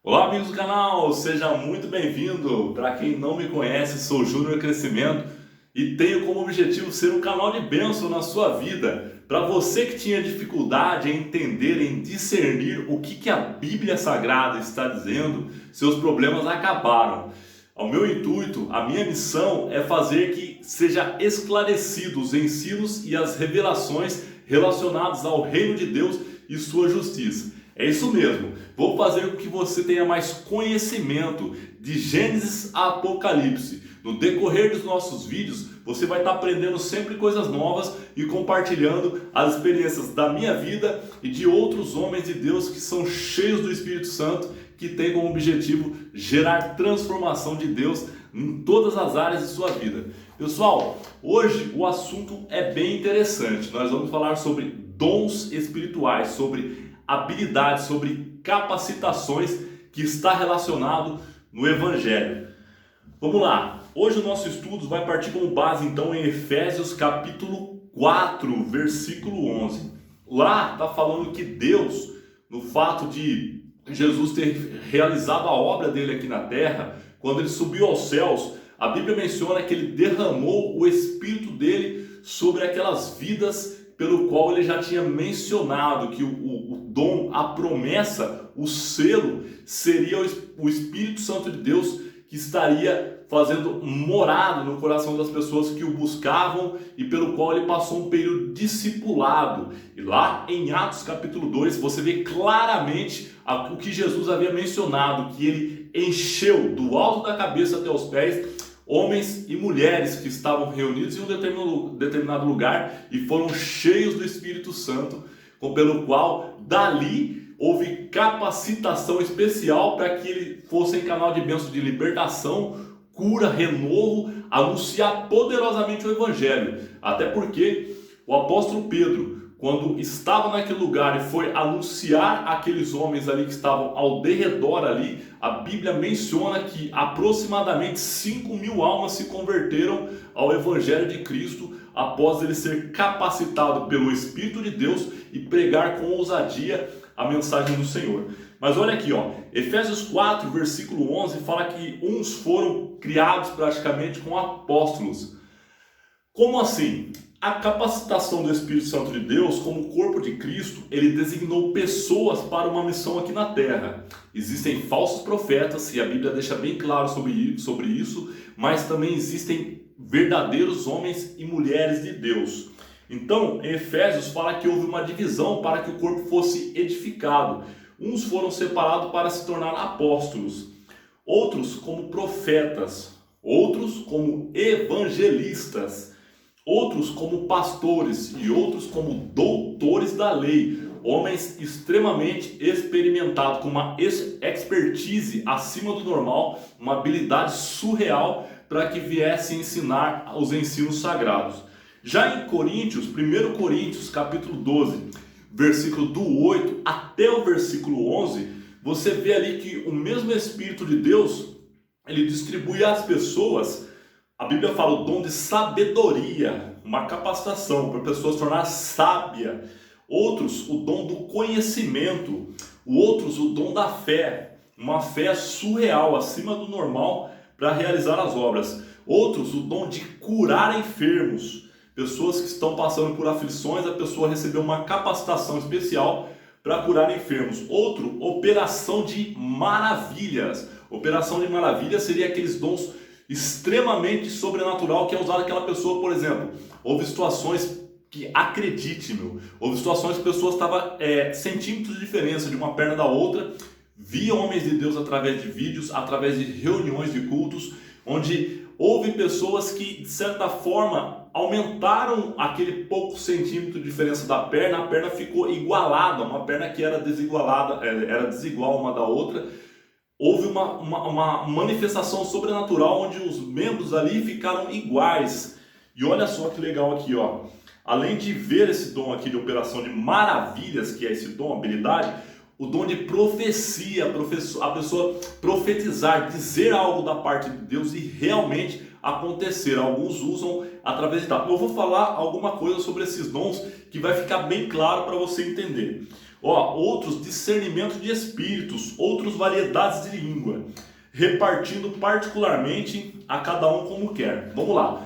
Olá, amigos do canal, seja muito bem-vindo. Para quem não me conhece, sou Júnior Crescimento e tenho como objetivo ser um canal de bênção na sua vida. Para você que tinha dificuldade em entender, em discernir o que a Bíblia Sagrada está dizendo, seus problemas acabaram. O meu intuito, a minha missão é fazer que seja esclarecido os ensinos e as revelações relacionados ao reino de Deus e sua justiça. É isso mesmo, vou fazer com que você tenha mais conhecimento de Gênesis a Apocalipse. No decorrer dos nossos vídeos, você vai estar aprendendo sempre coisas novas e compartilhando as experiências da minha vida e de outros homens de Deus que são cheios do Espírito Santo, que tem como objetivo gerar transformação de Deus em todas as áreas de sua vida. Pessoal, hoje o assunto é bem interessante. Nós vamos falar sobre dons espirituais, sobre habilidades, sobre capacitações que está relacionado no Evangelho. Vamos lá, hoje o nosso estudo vai partir como base então em Efésios capítulo 4, versículo 11. Lá está falando que Deus, no fato de Jesus ter realizado a obra dele aqui na terra, quando ele subiu aos céus, a Bíblia menciona que ele derramou o Espírito dele sobre aquelas vidas pelo qual ele já tinha mencionado que o dom, a promessa, o selo seria o Espírito Santo de Deus que estaria fazendo morada no coração das pessoas que o buscavam e pelo qual ele passou um período discipulado. E lá em Atos capítulo 2 você vê claramente o que Jesus havia mencionado, que ele encheu do alto da cabeça até os pés homens e mulheres que estavam reunidos em um determinado lugar e foram cheios do Espírito Santo, pelo qual dali houve capacitação especial para que ele fosse canal de bênção de libertação, cura, renovo, anunciar poderosamente o Evangelho. Até porque o apóstolo Pedro, quando estava naquele lugar e foi anunciar aqueles homens ali que estavam ao derredor ali, a Bíblia menciona que aproximadamente 5.000 almas se converteram ao Evangelho de Cristo após ele ser capacitado pelo Espírito de Deus e pregar com ousadia a mensagem do Senhor. Mas olha aqui, Efésios 4, versículo 11, fala que uns foram criados praticamente com apóstolos. Como assim? A capacitação do Espírito Santo de Deus, como corpo de Cristo, ele designou pessoas para uma missão aqui na Terra. Existem falsos profetas, e a Bíblia deixa bem claro sobre isso, mas também existem verdadeiros homens e mulheres de Deus. Então, em Efésios fala que houve uma divisão para que o corpo fosse edificado. Uns foram separados para se tornar apóstolos, outros como profetas, outros como evangelistas, outros como pastores e outros como doutores da lei, homens extremamente experimentados, com uma expertise acima do normal, uma habilidade surreal para que viessem ensinar os ensinos sagrados. Já em Coríntios, 1 Coríntios capítulo 12, versículo do 8 até o versículo 11, você vê ali que o mesmo Espírito de Deus, ele distribui às pessoas. A Bíblia fala o dom de sabedoria, uma capacitação para a pessoa se tornar sábia. Outros, o dom do conhecimento. Outros, o dom da fé, uma fé surreal, acima do normal, para realizar as obras. Outros, o dom de curar enfermos. Pessoas que estão passando por aflições, a pessoa recebeu uma capacitação especial para curar enfermos. Outro, operação de maravilhas. Operação de maravilhas seria aqueles dons extremamente sobrenatural que é usado aquela pessoa, por exemplo. Houve situações que, acredite, houve situações que pessoas estavam centímetros de diferença de uma perna da outra, via homens de Deus através de vídeos, através de reuniões de cultos, onde houve pessoas que, de certa forma, aumentaram aquele pouco centímetro de diferença da perna, a perna ficou igualada, uma perna que era desigualada, era desigual uma da outra. Houve uma manifestação sobrenatural onde os membros ali ficaram iguais. E olha só que legal aqui, além de ver esse dom aqui de operação de maravilhas, que é esse dom, habilidade, o dom de profecia, a pessoa profetizar, dizer algo da parte de Deus e realmente acontecer. Alguns usam através de tal. Eu vou falar alguma coisa sobre esses dons que vai ficar bem claro para você entender. Outros discernimento de espíritos, outros variedades de língua, repartindo particularmente a cada um como quer. Vamos lá.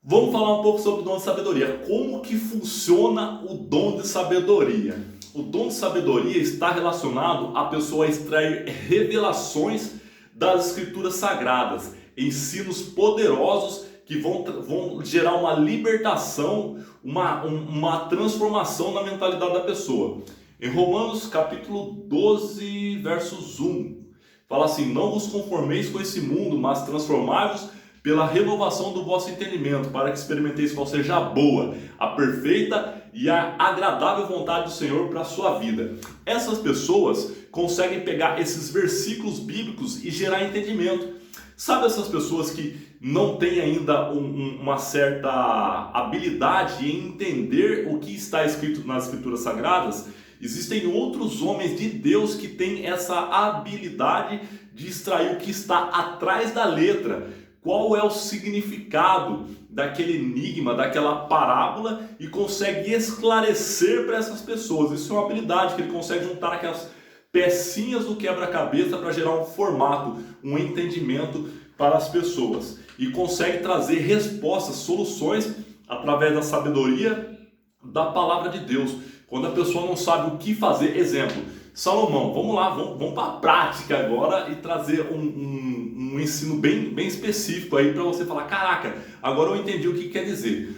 Vamos falar um pouco sobre o dom de sabedoria. Como que funciona o dom de sabedoria? O dom de sabedoria está relacionado à pessoa extrair revelações das escrituras sagradas, ensinos poderosos que vão gerar uma libertação, uma transformação na mentalidade da pessoa. Em Romanos capítulo 12, versos 1, fala assim: não vos conformeis com esse mundo, mas transformai-vos pela renovação do vosso entendimento, para que experimenteis qual seja a boa, a perfeita e a agradável vontade do Senhor para a sua vida. Essas pessoas conseguem pegar esses versículos bíblicos e gerar entendimento. Sabe essas pessoas que não têm ainda uma certa habilidade em entender o que está escrito nas Escrituras Sagradas? Existem outros homens de Deus que têm essa habilidade de extrair o que está atrás da letra. Qual é o significado daquele enigma, daquela parábola, e consegue esclarecer para essas pessoas. Isso é uma habilidade que ele consegue juntar aquelas pecinhas do quebra-cabeça para gerar um formato, um entendimento para as pessoas. E consegue trazer respostas, soluções através da sabedoria da palavra de Deus. Quando a pessoa não sabe o que fazer, exemplo, Salomão, vamos lá, vamos para a prática agora e trazer um ensino bem específico aí para você falar: caraca, agora eu entendi o que quer dizer.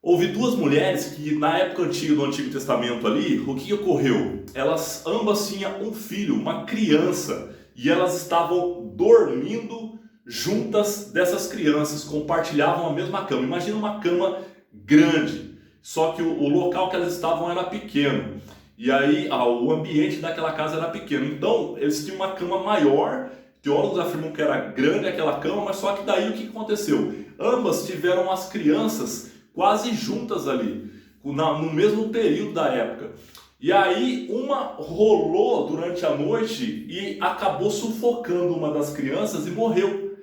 Houve duas mulheres que na época antiga do Antigo Testamento ali, o que ocorreu? Elas ambas tinham um filho, uma criança, e elas estavam dormindo juntas dessas crianças, compartilhavam a mesma cama. Imagina uma cama grande, só que o local que elas estavam era pequeno. E aí o ambiente daquela casa era pequeno. Então eles tinham uma cama maior. Teólogos afirmam que era grande aquela cama, mas só que daí o que aconteceu? Ambas tiveram as crianças quase juntas ali, no mesmo período da época. E aí uma rolou durante a noite e acabou sufocando uma das crianças e morreu.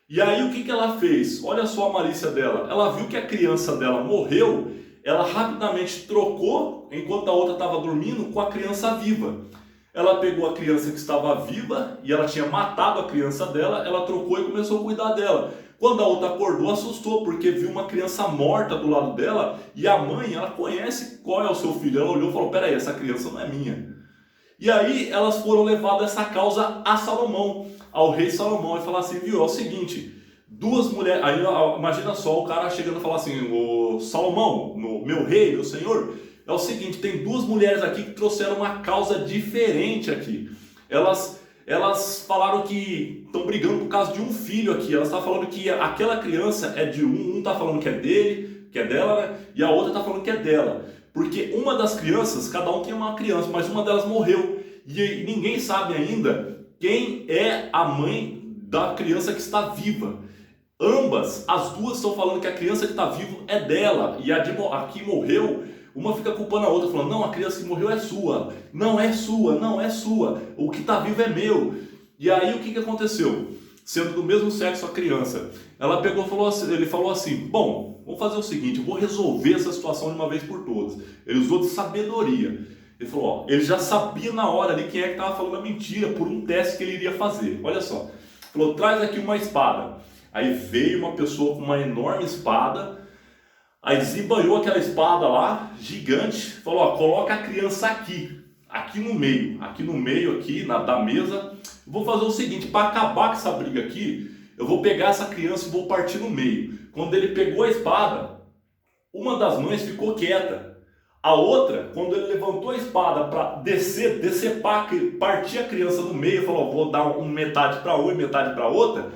E aí o que ela fez? Olha só a malícia dela. Ela viu que a criança dela morreu, ela rapidamente trocou, enquanto a outra estava dormindo, com a criança viva. Ela pegou a criança que estava viva e ela tinha matado a criança dela, ela trocou e começou a cuidar dela. Quando a outra acordou, assustou, porque viu uma criança morta do lado dela, e a mãe, ela conhece qual é o seu filho. Ela olhou e falou: peraí, essa criança não é minha. E aí elas foram levadas essa causa a Salomão, ao rei Salomão, e falaram assim: viu, é o seguinte, duas mulheres, aí imagina só o cara chegando e falar assim: ô Salomão, meu rei, meu senhor, é o seguinte, tem duas mulheres aqui que trouxeram uma causa diferente aqui. Elas falaram que estão brigando por causa de um filho aqui. Elas estão falando que aquela criança é de um está falando que é dele, que é dela, né? E a outra está falando que é dela. Porque uma das crianças, cada um tem uma criança, mas uma delas morreu. E ninguém sabe ainda quem é a mãe da criança que está viva. Ambas, as duas estão falando que a criança que está viva é dela. E a que morreu, uma fica culpando a outra, falando: não, a criança que morreu é sua. Não é sua, não é sua. O que está vivo é meu. E aí o que aconteceu? Sendo do mesmo sexo a criança, ela pegou e falou assim, ele falou assim: bom, vamos fazer o seguinte, eu vou resolver essa situação de uma vez por todas. Ele usou de sabedoria. Ele falou: ele já sabia na hora ali quem é que estava falando a mentira por um teste que ele iria fazer. Olha só. Ele falou: traz aqui uma espada. Aí veio uma pessoa com uma enorme espada. Aí desembanhou aquela espada lá, gigante, falou: coloca a criança aqui no meio, aqui da mesa. Vou fazer o seguinte, para acabar com essa briga aqui, eu vou pegar essa criança e vou partir no meio. Quando ele pegou a espada, uma das mães ficou quieta. A outra, quando ele levantou a espada para decepar, partir a criança no meio, falou: vou dar metade para uma e metade para outra.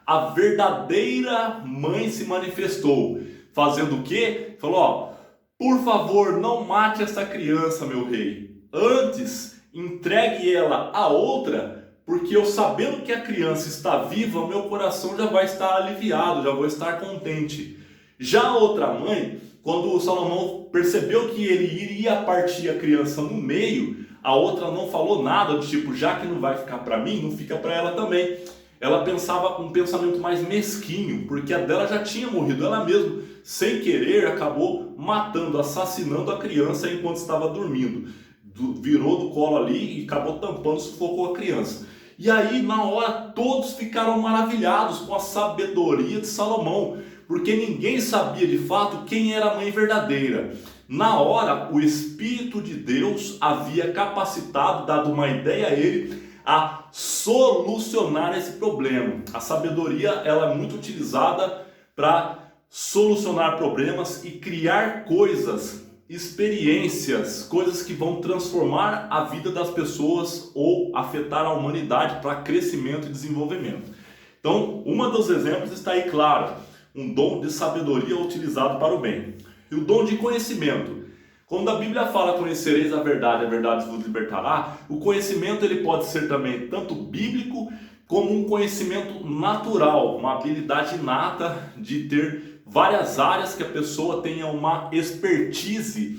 A verdadeira mãe se manifestou. Fazendo o quê? Falou: por favor, não mate essa criança, meu rei. Antes, entregue ela a outra, porque eu sabendo que a criança está viva, meu coração já vai estar aliviado, já vou estar contente. Já a outra mãe, quando o Salomão percebeu que ele iria partir a criança no meio, a outra não falou nada, do tipo: já que não vai ficar para mim, não fica para ela também. Ela pensava um pensamento mais mesquinho, porque a dela já tinha morrido. Ela mesma, sem querer, acabou matando, assassinando a criança enquanto estava dormindo. virou do colo ali e acabou tampando, sufocou a criança. E aí, na hora, todos ficaram maravilhados com a sabedoria de Salomão, porque ninguém sabia de fato quem era a mãe verdadeira. Na hora, o Espírito de Deus havia capacitado, dado uma ideia a ele, a solucionar esse problema. A sabedoria, ela é muito utilizada para solucionar problemas e criar coisas, experiências, coisas que vão transformar a vida das pessoas ou afetar a humanidade para crescimento e desenvolvimento. Então, um dos exemplos está aí claro, um dom de sabedoria utilizado para o bem. E o dom de conhecimento. Quando a Bíblia fala conhecereis a verdade vos libertará, o conhecimento ele pode ser também tanto bíblico como um conhecimento natural, uma habilidade inata de ter várias áreas que a pessoa tenha uma expertise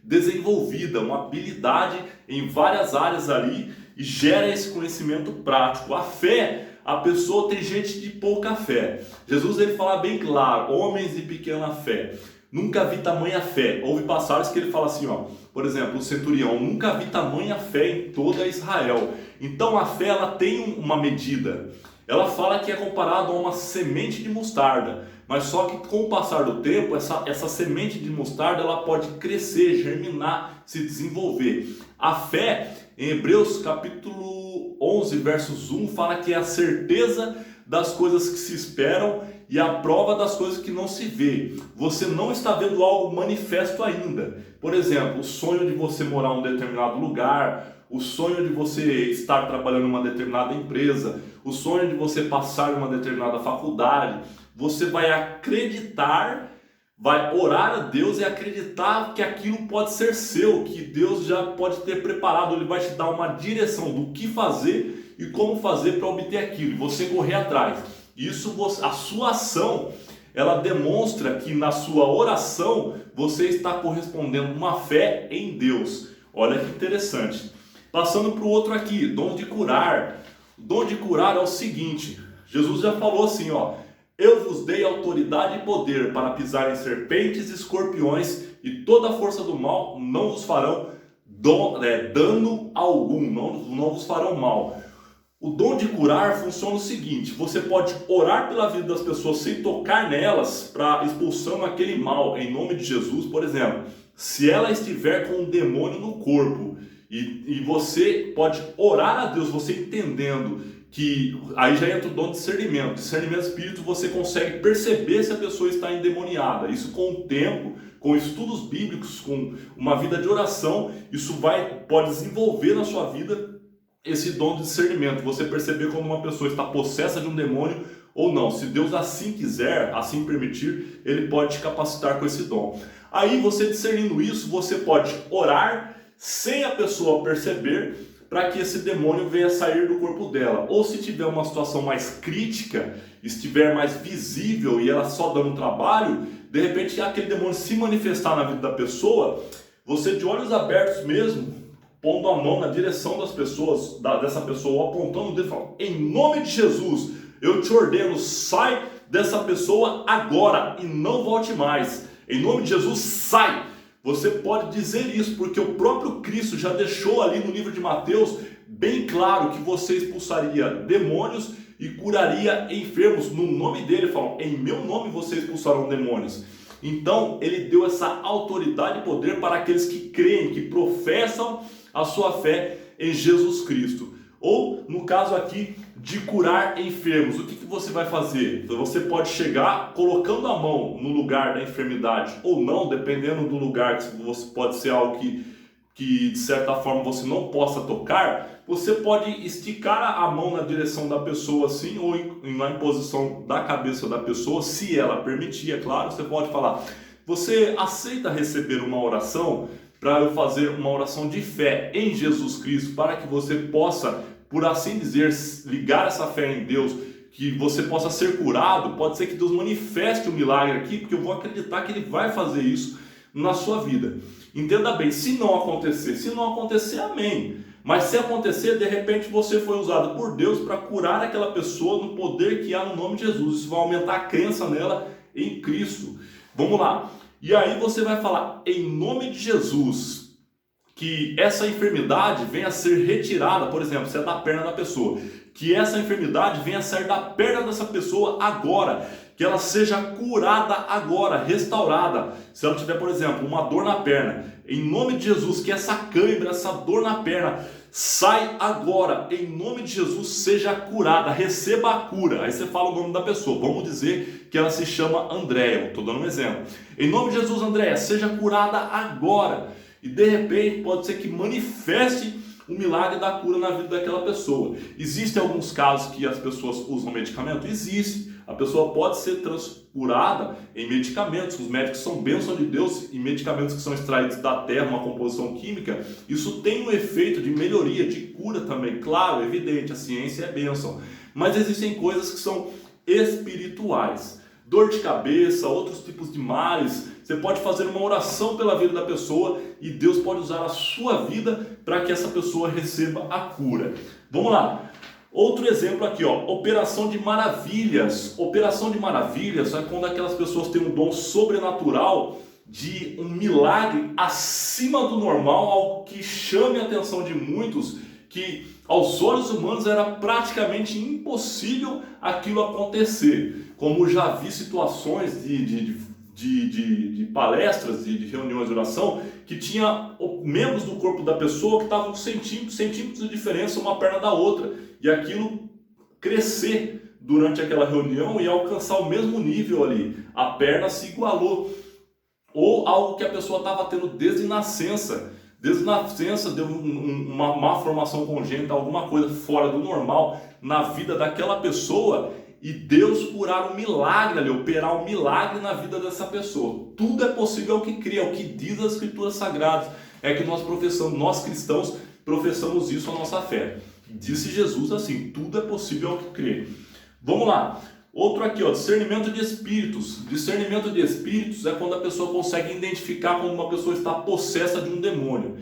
desenvolvida, uma habilidade em várias áreas ali e gera esse conhecimento prático. A fé, a pessoa tem gente de pouca fé. Jesus ele fala bem claro, homens de pequena fé. Nunca vi tamanha fé. Houve passagens que ele fala assim, ó, por exemplo, o centurião, nunca vi tamanha fé em toda Israel. Então a fé ela tem uma medida. Ela fala que é comparado a uma semente de mostarda, mas só que com o passar do tempo, essa semente de mostarda ela pode crescer, germinar, se desenvolver. A fé, em Hebreus capítulo 11, versos 1, fala que é a certeza das coisas que se esperam e a prova das coisas que não se vê. Você não está vendo algo manifesto ainda. Por exemplo, o sonho de você morar em um determinado lugar, o sonho de você estar trabalhando em uma determinada empresa, o sonho de você passar em uma determinada faculdade. Você vai acreditar, vai orar a Deus e acreditar que aquilo pode ser seu, que Deus já pode ter preparado, Ele vai te dar uma direção do que fazer e como fazer para obter aquilo, e você correr atrás. Isso, a sua ação, ela demonstra que na sua oração você está correspondendo uma fé em Deus. Olha que interessante. Passando para o outro aqui, dom de curar. O dom de curar é o seguinte, Jesus já falou assim, ó, eu vos dei autoridade e poder para pisar em serpentes e escorpiões e toda a força do mal não vos farão dano algum, não vos farão mal. O dom de curar funciona o seguinte, você pode orar pela vida das pessoas sem tocar nelas, para expulsando aquele mal em nome de Jesus. Por exemplo, se ela estiver com um demônio no corpo e você pode orar a Deus, você entendendo que aí já entra o dom de discernimento. Discernimento espírito, você consegue perceber se a pessoa está endemoniada. Isso com o tempo, com estudos bíblicos, com uma vida de oração, isso pode desenvolver na sua vida esse dom de discernimento. Você perceber quando uma pessoa está possessa de um demônio ou não. Se Deus assim quiser, assim permitir, Ele pode te capacitar com esse dom. Aí você discernindo isso, você pode orar sem a pessoa perceber, para que esse demônio venha sair do corpo dela. Ou se tiver uma situação mais crítica, estiver mais visível e ela só dando trabalho, de repente aquele demônio se manifestar na vida da pessoa, você de olhos abertos mesmo, pondo a mão na direção das pessoas, dessa pessoa, apontando o dedo e falando, em nome de Jesus, eu te ordeno, sai dessa pessoa agora e não volte mais. Em nome de Jesus, sai! Você pode dizer isso, porque o próprio Cristo já deixou ali no livro de Mateus bem claro que você expulsaria demônios e curaria enfermos no nome dele. Ele falou, em meu nome vocês expulsarão demônios. Então ele deu essa autoridade e poder para aqueles que creem, que professam a sua fé em Jesus Cristo. Ou no caso aqui de curar enfermos, o que você vai fazer? Você pode chegar colocando a mão no lugar da enfermidade ou não, dependendo do lugar, que você pode ser algo que de certa forma você não possa tocar. Você pode esticar a mão na direção da pessoa assim, ou na imposição da cabeça da pessoa, se ela permitir, é claro. Você pode falar, você aceita receber uma oração para eu fazer uma oração de fé em Jesus Cristo, para que você possa, por assim dizer, ligar essa fé em Deus, que você possa ser curado. Pode ser que Deus manifeste um milagre aqui, porque eu vou acreditar que Ele vai fazer isso na sua vida. Entenda bem, se não acontecer, amém. Mas se acontecer, de repente você foi usado por Deus para curar aquela pessoa no poder que há no nome de Jesus. Isso vai aumentar a crença nela em Cristo. Vamos lá. E aí você vai falar, em nome de Jesus, que essa enfermidade venha a ser retirada, por exemplo, se é da perna da pessoa, que essa enfermidade venha a sair da perna dessa pessoa agora, que ela seja curada agora, restaurada. Se ela tiver, por exemplo, uma dor na perna, em nome de Jesus, que essa cãibra, essa dor na perna, sai agora, em nome de Jesus, seja curada, receba a cura. Aí você fala o nome da pessoa, vamos dizer que ela se chama Andréia, estou dando um exemplo. Em nome de Jesus, Andréia, seja curada agora. E de repente pode ser que manifeste o milagre da cura na vida daquela pessoa. Existem alguns casos que as pessoas usam medicamento? Existe. A pessoa pode ser curada em medicamentos. Os médicos são bênção de Deus, e medicamentos que são extraídos da terra, uma composição química, isso tem um efeito de melhoria, de cura também. Claro, evidente, a ciência é bênção. Mas existem coisas que são espirituais. Dor de cabeça, outros tipos de males. Você pode fazer uma oração pela vida da pessoa e Deus pode usar a sua vida para que essa pessoa receba a cura. Vamos lá. Outro exemplo aqui, ó, operação de maravilhas. Operação de maravilhas é quando aquelas pessoas têm um dom sobrenatural de um milagre acima do normal, algo que chame a atenção de muitos, que aos olhos humanos era praticamente impossível aquilo acontecer. Como já vi situações de palestras, de reuniões de oração, que tinha membros do corpo da pessoa que estavam centímetros de diferença uma perna da outra, e aquilo crescer durante aquela reunião e alcançar o mesmo nível ali, a perna se igualou, ou algo que a pessoa estava tendo desde nascença deu uma má formação congênita, alguma coisa fora do normal na vida daquela pessoa, e Deus curar um milagre ali, operar um milagre na vida dessa pessoa. Tudo é possível ao que crê, ao que diz as Escrituras Sagradas. É que nós cristãos professamos isso a nossa fé. Disse Jesus assim, tudo é possível ao que crê. Vamos lá. Outro aqui, ó, discernimento de espíritos. Discernimento de espíritos é quando a pessoa consegue identificar quando uma pessoa está possessa de um demônio.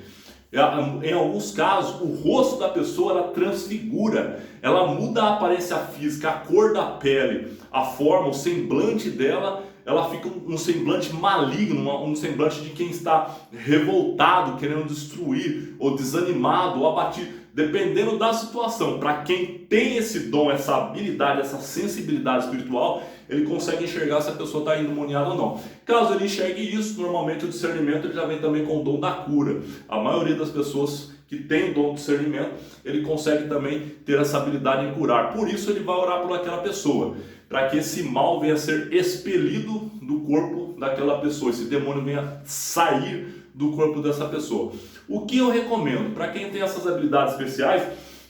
Em alguns casos, o rosto da pessoa ela transfigura, ela muda a aparência física, a cor da pele, a forma, o semblante dela, ela fica um semblante maligno, um semblante de quem está revoltado, querendo destruir, ou desanimado, ou abatido, dependendo da situação. Para quem tem esse dom, essa habilidade, essa sensibilidade espiritual, ele consegue enxergar se a pessoa está endemoniada ou não. Caso ele enxergue isso, normalmente o discernimento ele já vem também com o dom da cura. A maioria das pessoas que tem o dom do discernimento, ele consegue também ter essa habilidade em curar. Por isso ele vai orar por aquela pessoa, para que esse mal venha a ser expelido do corpo daquela pessoa, esse demônio venha sair do corpo dessa pessoa. O que eu recomendo para quem tem essas habilidades especiais,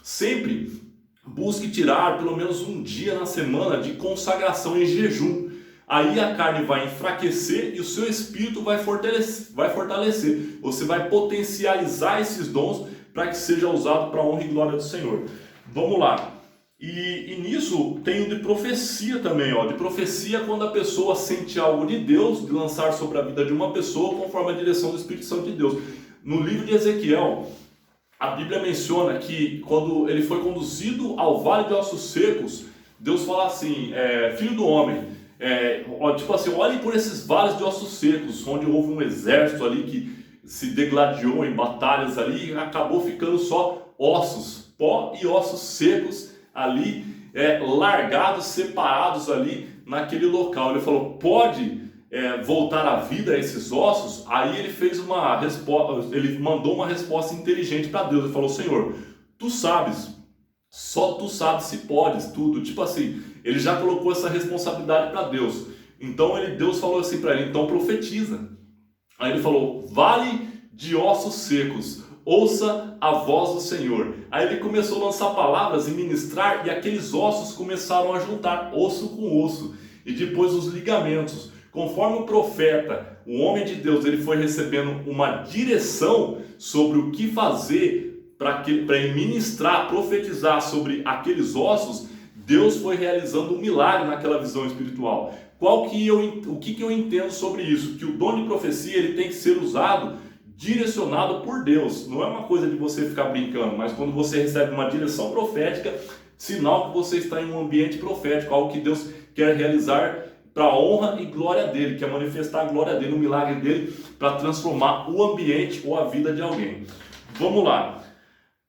sempre busque tirar pelo menos um dia na semana de consagração em jejum. Aí a carne vai enfraquecer e o seu espírito vai fortalecer. Você vai potencializar esses dons para que seja usado para a honra e glória do Senhor. Vamos lá. E nisso tem o de profecia também, ó. De profecia quando a pessoa sente algo de Deus, de lançar sobre a vida de uma pessoa conforme a direção do Espírito Santo de Deus. No livro de Ezequiel, a Bíblia menciona que quando ele foi conduzido ao vale de ossos secos, Deus fala assim, filho do homem, tipo assim, olhe por esses vales de ossos secos, onde houve um exército ali que se degladiou em batalhas ali, e acabou ficando só ossos, pó e ossos secos ali, largados, separados ali naquele local. Ele falou, pode voltar à vida esses ossos? Aí ele fez uma resposta, ele mandou uma resposta inteligente para Deus. Ele falou, Senhor, tu sabes, só tu sabes se podes, tudo. Tipo assim, ele já colocou essa responsabilidade para Deus. Então Deus falou assim para ele, então profetiza. Aí ele falou, vale de ossos secos, ouça a voz do Senhor. Aí ele começou a lançar palavras e ministrar, e aqueles ossos começaram a juntar, osso com osso, e depois os ligamentos. Conforme o profeta, o homem de Deus, ele foi recebendo uma direção sobre o que fazer para ministrar, profetizar sobre aqueles ossos, Deus foi realizando um milagre naquela visão espiritual. O que eu entendo sobre isso? Que o dom de profecia ele tem que ser usado, direcionado por Deus. Não é uma coisa de você ficar brincando, mas quando você recebe uma direção profética, sinal que você está em um ambiente profético, algo que Deus quer realizar para a honra e glória dele, que é manifestar a glória dele, o milagre dele, para transformar o ambiente ou a vida de alguém. Vamos lá.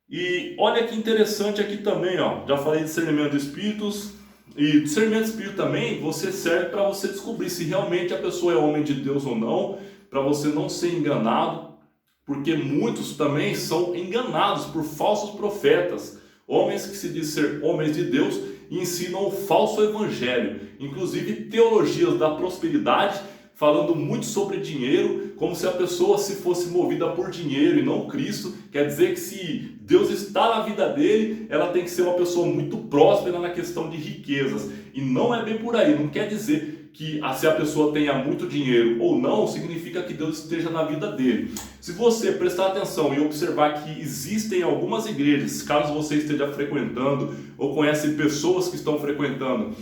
E olha que interessante aqui também, ó. Já falei de discernimento de espíritos. E discernimento de espírito também, você serve para você descobrir se realmente a pessoa é homem de Deus ou não, para você não ser enganado, porque muitos também são enganados por falsos profetas, homens que se dizem ser homens de Deus e ensinam o falso evangelho, inclusive teologias da prosperidade, falando muito sobre dinheiro, como se a pessoa se fosse movida por dinheiro e não Cristo. Quer dizer que se Deus está na vida dele, ela tem que ser uma pessoa muito próspera na questão de riquezas. E não é bem por aí, não quer dizer que se a pessoa tenha muito dinheiro ou não, significa que Deus esteja na vida dele. Se você prestar atenção e observar que existem algumas igrejas, caso você esteja frequentando ou conhece pessoas que estão frequentando,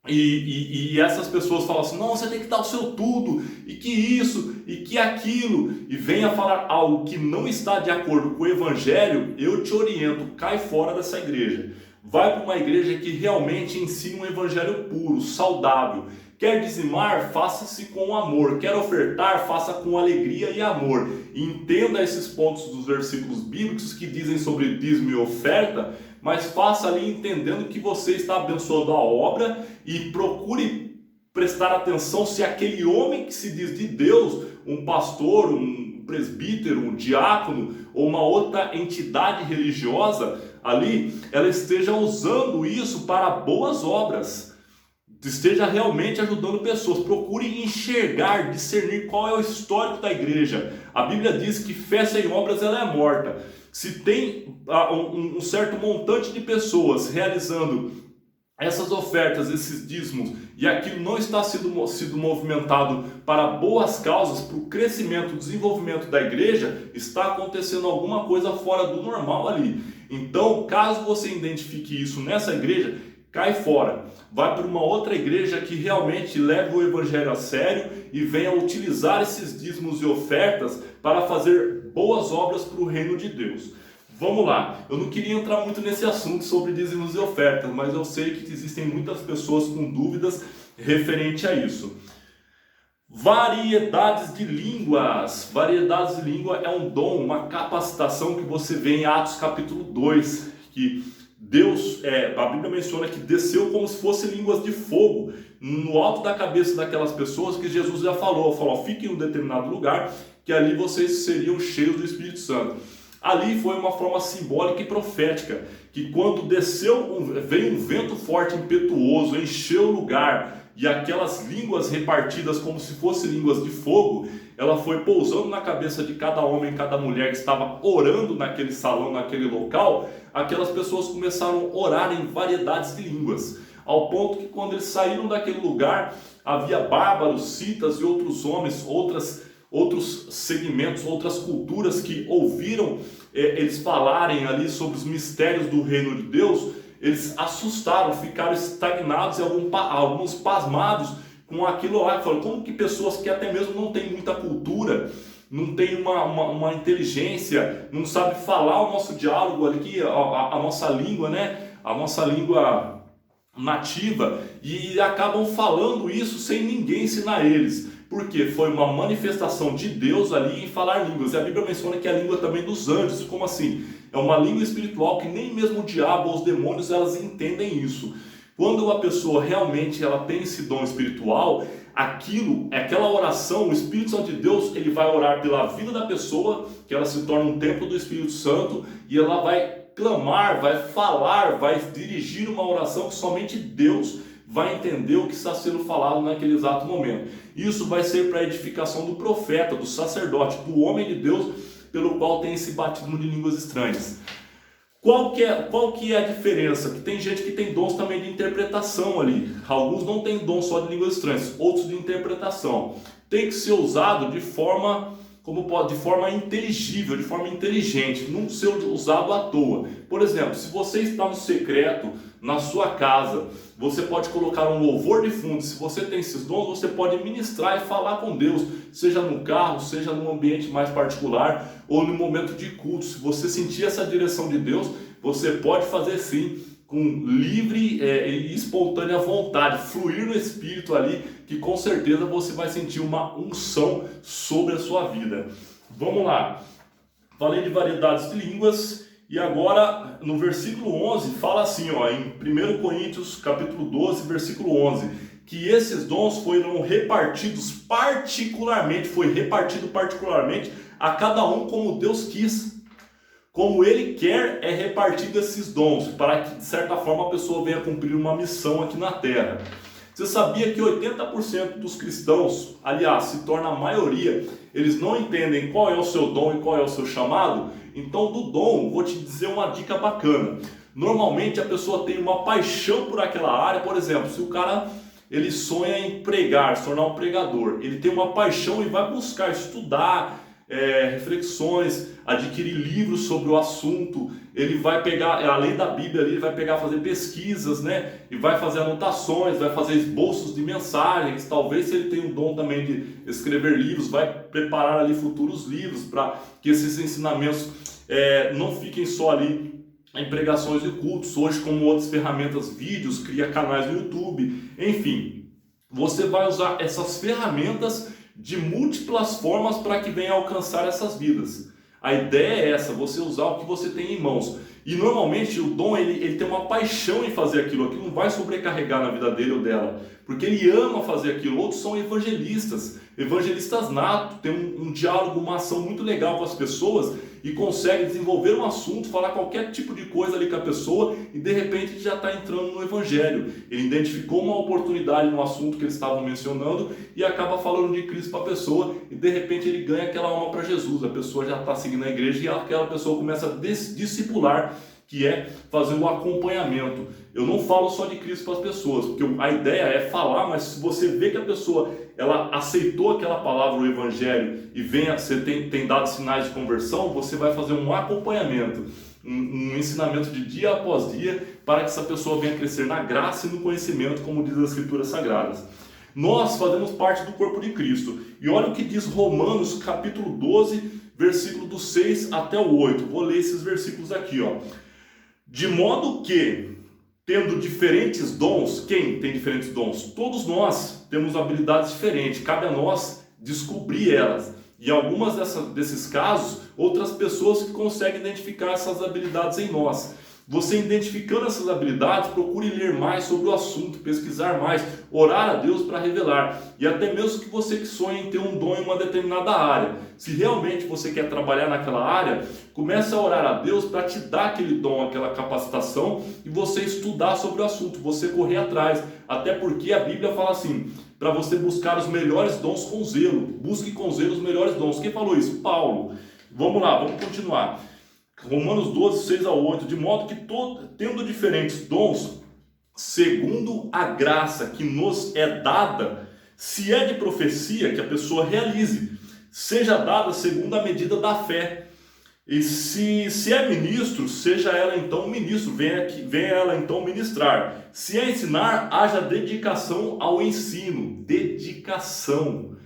e essas pessoas falam assim, não, você tem que dar o seu tudo, e que isso, e que aquilo, e venha falar algo que não está de acordo com o evangelho, eu te oriento, cai fora dessa igreja. Vai para uma igreja que realmente ensina um evangelho puro, saudável. Quer dizimar, faça-se com amor. Quer ofertar, faça com alegria e amor. E entenda esses pontos dos versículos bíblicos que dizem sobre dízimo e oferta, mas faça ali entendendo que você está abençoando a obra e procure prestar atenção se aquele homem que se diz de Deus, um pastor, um presbítero, um diácono ou uma outra entidade religiosa ali, ela esteja usando isso para boas obras, esteja realmente ajudando pessoas. Procure enxergar, discernir qual é o histórico da igreja. A Bíblia diz que fé sem obras ela é morta. Se tem um certo montante de pessoas realizando essas ofertas, esses dízimos, e aquilo não está sendo movimentado para boas causas, para o crescimento, o desenvolvimento da igreja, está acontecendo alguma coisa fora do normal ali. Então, caso você identifique isso nessa igreja, cai fora. Vai para uma outra igreja que realmente leve o evangelho a sério e venha utilizar esses dízimos e ofertas para fazer boas obras para o reino de Deus. Vamos lá, eu não queria entrar muito nesse assunto sobre dízimos e ofertas, mas eu sei que existem muitas pessoas com dúvidas referente a isso. Variedades de línguas. Variedades de língua é um dom, uma capacitação que você vê em Atos capítulo 2, que Deus, a Bíblia menciona que desceu como se fossem línguas de fogo no alto da cabeça daquelas pessoas, que Jesus já falou, fiquem em um determinado lugar, que ali vocês seriam cheios do Espírito Santo. Ali foi uma forma simbólica e profética, que quando veio um vento forte, impetuoso, encheu o lugar, e aquelas línguas repartidas como se fossem línguas de fogo, ela foi pousando na cabeça de cada homem, cada mulher que estava orando naquele salão, naquele local. Aquelas pessoas começaram a orar em variedades de línguas, ao ponto que quando eles saíram daquele lugar, havia bárbaros, citas e outros homens, outros segmentos, outras culturas que ouviram eles falarem ali sobre os mistérios do reino de Deus. Eles assustaram, ficaram estagnados e alguns pasmados com aquilo lá. Falaram, como que pessoas que até mesmo não têm muita cultura, não tem uma inteligência, não sabe falar o nosso diálogo aqui, a nossa língua, né? A nossa língua nativa, e acabam falando isso sem ninguém ensinar eles. Porque foi uma manifestação de Deus ali em falar línguas. E a Bíblia menciona que é a língua também dos anjos. Como assim? É uma língua espiritual que nem mesmo o diabo ou os demônios elas entendem isso. Quando a pessoa realmente ela tem esse dom espiritual, aquela oração, o Espírito Santo de Deus, ele vai orar pela vida da pessoa, que ela se torna um templo do Espírito Santo, e ela vai clamar, vai falar, vai dirigir uma oração que somente Deus vai entender o que está sendo falado naquele exato momento. Isso vai ser para a edificação do profeta, do sacerdote, do homem de Deus, pelo qual tem esse batismo de línguas estranhas. Qual que é a diferença? Que tem gente que tem dons também de interpretação ali. Alguns não têm dom só de línguas estranhas, outros de interpretação. Tem que ser usado de forma inteligível, de forma inteligente, não ser usado à toa. Por exemplo, se você está no secreto, na sua casa, você pode colocar um louvor de fundo. Se você tem esses dons, você pode ministrar e falar com Deus, seja no carro, seja num ambiente mais particular ou no momento de culto. Se você sentir essa direção de Deus, você pode fazer sim, com livre e espontânea vontade, fluir no Espírito ali, que com certeza você vai sentir uma unção sobre a sua vida. Vamos lá, falei de variedades de línguas, e agora no versículo 11 fala assim, em 1 Coríntios capítulo 12, versículo 11, que esses dons foram repartidos particularmente, foi repartido particularmente a cada um como Deus quis. Como Ele quer é repartido esses dons, para que de certa forma a pessoa venha cumprir uma missão aqui na Terra. Você sabia que 80% dos cristãos, aliás, se torna a maioria, eles não entendem qual é o seu dom e qual é o seu chamado? Então, do dom, vou te dizer uma dica bacana. Normalmente a pessoa tem uma paixão por aquela área, por exemplo, se o cara ele sonha em pregar, se tornar um pregador, ele tem uma paixão e vai buscar estudar, reflexões, adquirir livros sobre o assunto, ele vai pegar, além da Bíblia, ele vai pegar, fazer pesquisas, né? E vai fazer anotações, vai fazer esboços de mensagens, talvez se ele tem um dom também de escrever livros, vai preparar ali futuros livros para que esses ensinamentos não fiquem só ali em pregações e cultos, hoje como outras ferramentas, vídeos, cria canais no YouTube, enfim, você vai usar essas ferramentas de múltiplas formas para que venha alcançar essas vidas. A ideia é essa, você usar o que você tem em mãos. E normalmente o dom ele tem uma paixão em fazer aquilo não vai sobrecarregar na vida dele ou dela, porque ele ama fazer aquilo. Outros são evangelistas natos, tem um diálogo, uma ação muito legal com as pessoas e consegue desenvolver um assunto, falar qualquer tipo de coisa ali com a pessoa e de repente já está entrando no evangelho. Ele identificou uma oportunidade no assunto que eles estavam mencionando e acaba falando de Cristo para a pessoa e de repente ele ganha aquela alma para Jesus. A pessoa já está seguindo a igreja e aquela pessoa começa a discipular, que é fazer um acompanhamento. Eu não falo só de Cristo para as pessoas, porque a ideia é falar, mas se você vê que a pessoa ela aceitou aquela palavra, o evangelho, e você tem dado sinais de conversão, você vai fazer um acompanhamento, um ensinamento de dia após dia, para que essa pessoa venha crescer na graça e no conhecimento, como diz as Escrituras Sagradas. Nós fazemos parte do corpo de Cristo. E olha o que diz Romanos capítulo 12, versículo do 6 até o 8. Vou ler esses versículos aqui, De modo que, tendo diferentes dons, quem tem diferentes dons? Todos nós temos habilidades diferentes, cabe a nós descobrir elas. E algumas desses casos, outras pessoas que conseguem identificar essas habilidades em nós. Você identificando essas habilidades, procure ler mais sobre o assunto, pesquisar mais, orar a Deus para revelar. E até mesmo que você que sonha em ter um dom em uma determinada área. Se realmente você quer trabalhar naquela área, comece a orar a Deus para te dar aquele dom, aquela capacitação e você estudar sobre o assunto, você correr atrás. Até porque a Bíblia fala assim, para você buscar os melhores dons com zelo. Busque com zelo os melhores dons. Quem falou isso? Paulo. Vamos lá, vamos continuar. Romanos 12, 6 a 8, de modo que tendo diferentes dons, segundo a graça que nos é dada, se é de profecia, que a pessoa realize, seja dada segundo a medida da fé. E se é ministro, seja ela então ministro, venha ela então ministrar. Se é ensinar, haja dedicação ao ensino. Dedicação.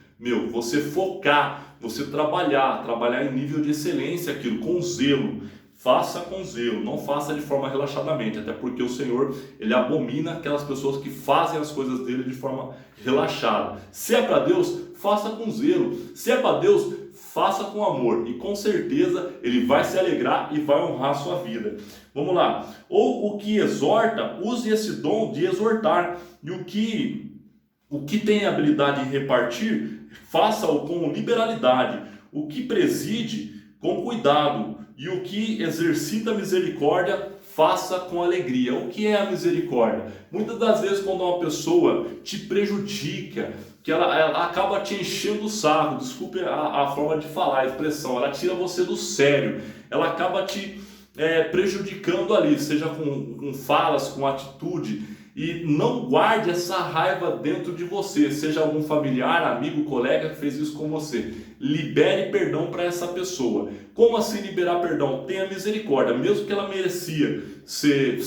Você focar, você trabalhar em nível de excelência aquilo, com zelo. Faça com zelo, não faça de forma relaxadamente, até porque o Senhor, Ele abomina aquelas pessoas que fazem as coisas dele de forma relaxada. Se é para Deus, faça com zelo. Se é para Deus, faça com amor. E com certeza Ele vai se alegrar e vai honrar a sua vida. Vamos lá. Ou o que exorta, use esse dom de exortar. E o que tem habilidade em repartir, faça-o com liberalidade. O que preside, com cuidado. E o que exercita a misericórdia, faça com alegria. O que é a misericórdia? Muitas das vezes quando uma pessoa te prejudica, que ela acaba te enchendo o saco, desculpe a forma de falar, a expressão, ela tira você do sério, ela acaba te prejudicando ali, seja com falas, com atitude. E não guarde essa raiva dentro de você, seja algum familiar, amigo, colega que fez isso com você. Libere perdão para essa pessoa. Como assim liberar perdão? Tenha misericórdia, mesmo que ela merecia ser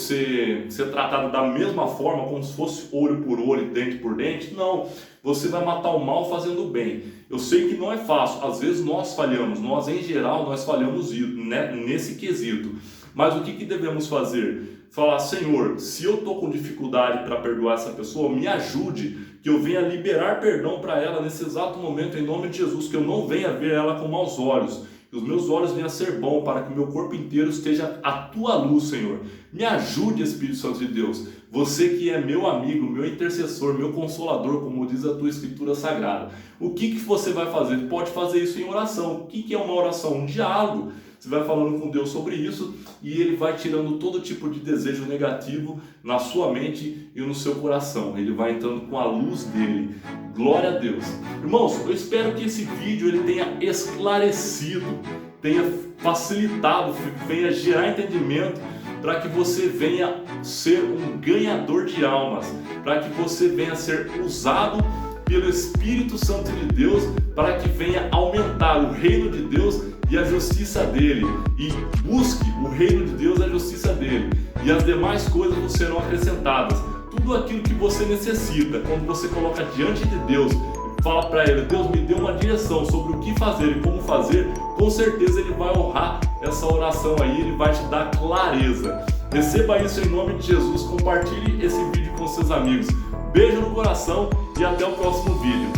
tratada da mesma forma, como se fosse olho por olho, dente por dente. Não, você vai matar o mal fazendo o bem. Eu sei que não é fácil, às vezes nós falhamos, nós em geral nós falhamos nesse quesito. Mas o que devemos fazer? Falar: Senhor, se eu estou com dificuldade para perdoar essa pessoa, me ajude, que eu venha liberar perdão para ela nesse exato momento, em nome de Jesus, que eu não venha ver ela com maus olhos, que os meus olhos venham a ser bons, para que o meu corpo inteiro esteja à tua luz, Senhor. Me ajude, Espírito Santo de Deus, você que é meu amigo, meu intercessor, meu consolador, como diz a tua Escritura Sagrada. O que você vai fazer? Pode fazer isso em oração. O que é uma oração? Um diálogo. Você vai falando com Deus sobre isso e Ele vai tirando todo tipo de desejo negativo na sua mente e no seu coração. Ele vai entrando com a luz dele. Glória a Deus. Irmãos, eu espero que esse vídeo ele tenha esclarecido, tenha facilitado, venha gerar entendimento, para que você venha ser um ganhador de almas, para que você venha ser usado pelo Espírito Santo de Deus, para que venha aumentar o reino de Deus e a justiça dele, e busque o reino de Deus e a justiça dele, e as demais coisas vos serão acrescentadas. Tudo aquilo que você necessita, quando você coloca diante de Deus, fala para ele: Deus, me dê uma direção sobre o que fazer e como fazer, com certeza ele vai honrar essa oração aí, ele vai te dar clareza. Receba isso em nome de Jesus, compartilhe esse vídeo com seus amigos. Beijo no coração e até o próximo vídeo.